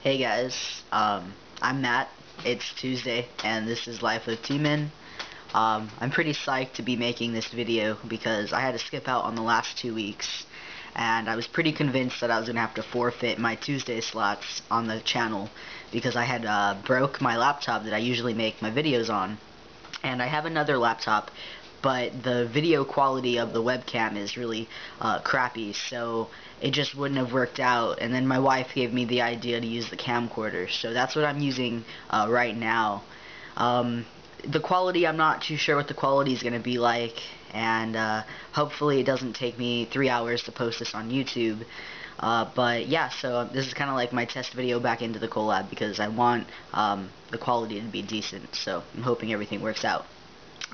Hey guys, I'm Matt. It's Tuesday, and this is Life with T-Men. I'm pretty psyched to be making this video because I had to skip out on the last 2 weeks, and I was pretty convinced that I was going to have to forfeit my Tuesday slots on the channel because I had broke my laptop that I usually make my videos on. And I have another laptop, but the video quality of the webcam is really crappy, so it just wouldn't have worked out. And then my wife gave me the idea to use the camcorder, so that's what I'm using right now. The quality, I'm not too sure what the quality is going to be like, and hopefully it doesn't take me 3 hours to post this on YouTube. But yeah, so this is kind of like my test video back into the collab because I want the quality to be decent, so I'm hoping everything works out.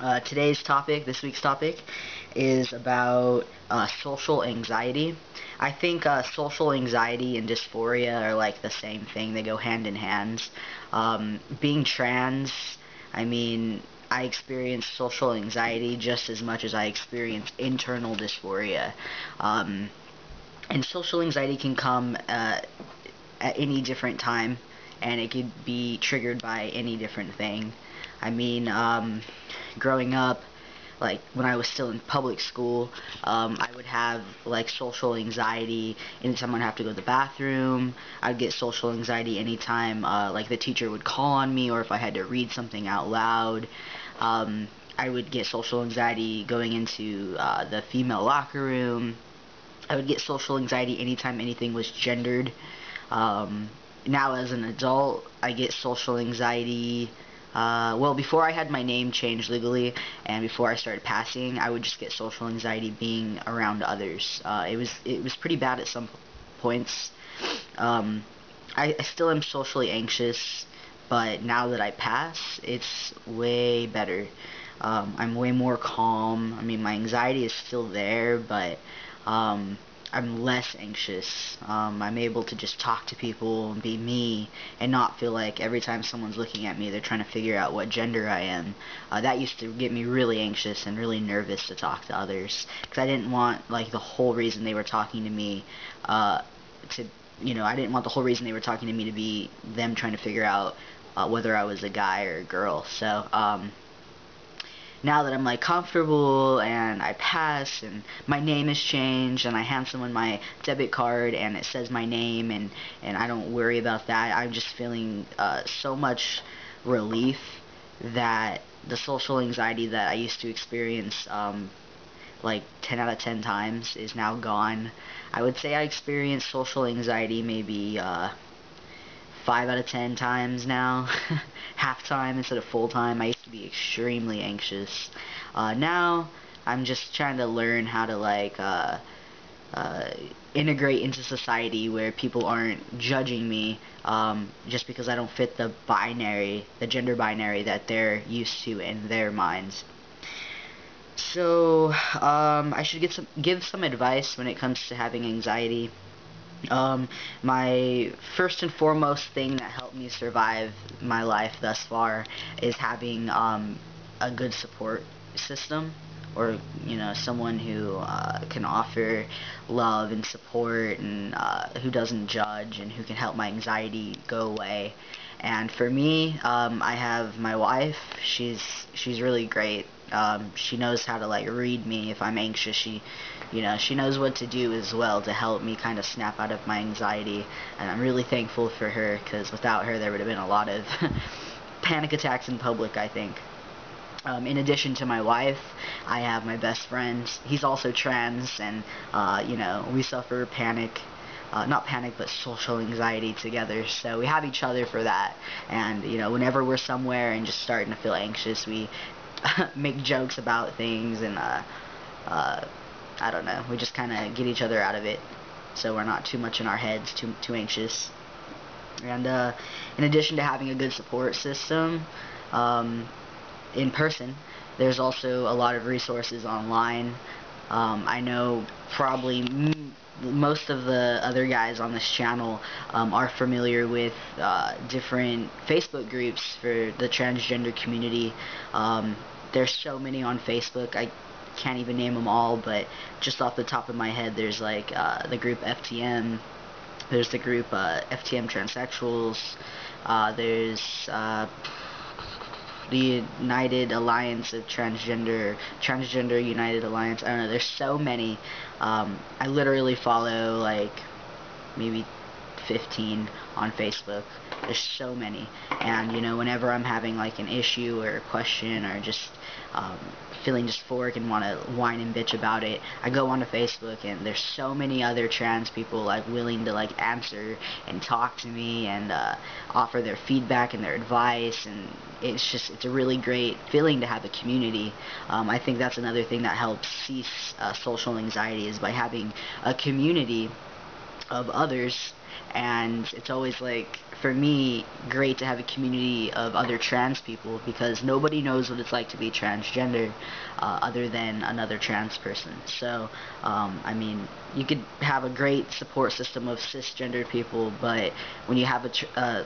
This week's topic, is about social anxiety. I think social anxiety and dysphoria are like the same thing. They go hand in hand. Being trans, I mean, I experience social anxiety just as much as I experience internal dysphoria. And social anxiety can come at any different time, and it could be triggered by any different thing. I mean, growing up, like when I was still in public school, I would have like social anxiety anytime I'd have to go to the bathroom. I'd get social anxiety anytime like the teacher would call on me, or if I had to read something out loud. I would get social anxiety going into the female locker room. I would get social anxiety anytime anything was gendered. Now as an adult, I get social anxiety. Well, before I had my name changed legally, and before I started passing, I would just get social anxiety being around others. It was pretty bad at some points. I still am socially anxious, but now that I pass, it's way better. I'm way more calm. I mean, my anxiety is still there, but I'm less anxious. I'm able to just talk to people and be me and not feel like every time someone's looking at me they're trying to figure out what gender I am. That used to get me really anxious and really nervous to talk to others because I didn't want like the whole reason they were talking to me to I didn't want the whole reason they were talking to me to be them trying to figure out whether I was a guy or a girl. So now that I'm like comfortable and I pass and my name has changed and I hand someone my debit card and it says my name and I don't worry about that, I'm just feeling so much relief that the social anxiety that I used to experience like 10 out of 10 times is now gone. I would say I experience social anxiety maybe 5 out of 10 times now, half time instead of full time. I used to be extremely anxious. Now I'm just trying to learn how to like integrate into society where people aren't judging me just because I don't fit the gender binary that they're used to in their minds. So I should give some advice when it comes to having anxiety. My first and foremost thing that helped me survive my life thus far is having a good support system, or someone who can offer love and support and who doesn't judge and who can help my anxiety go away. And for me, I have my wife. She's really great. She knows how to like read me if I'm anxious. She knows what to do as well to help me kind of snap out of my anxiety, and I'm really thankful for her because without her there would have been a lot of panic attacks in public, I think. In addition to my wife, I have my best friend. He's also trans, and we suffer not panic, but social anxiety together. So we have each other for that. And whenever we're somewhere and just starting to feel anxious, we make jokes about things, and I don't know. We just kind of get each other out of it, so we're not too much in our heads, too anxious. And in addition to having a good support system in person, there's also a lot of resources online. I know probably most of the other guys on this channel are familiar with different Facebook groups for the transgender community. There's so many on Facebook. I can't even name them all, but just off the top of my head, there's like the group FTM, There's the group FTM transsexuals. There's the United Alliance of Transgender United Alliance. I don't know. There's so many. I literally follow like maybe 15 on Facebook. There's so many, and you know, whenever I'm having like an issue or a question or just feeling dysphoric and want to whine and bitch about it, I go onto Facebook, and there's so many other trans people like willing to like answer and talk to me and offer their feedback and their advice, and it's a really great feeling to have a community. I think that's another thing that helps cease social anxiety, is by having a community of others. And it's always, like, for me, great to have a community of other trans people, because nobody knows what it's like to be transgender other than another trans person. So I mean, you could have a great support system of cisgender people, but when you have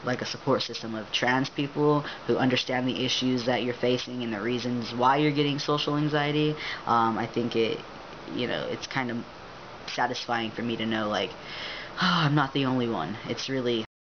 like a support system of trans people who understand the issues that you're facing and the reasons why you're getting social anxiety, I think it's kind of satisfying for me to know, like, oh, I'm not the only one. It's really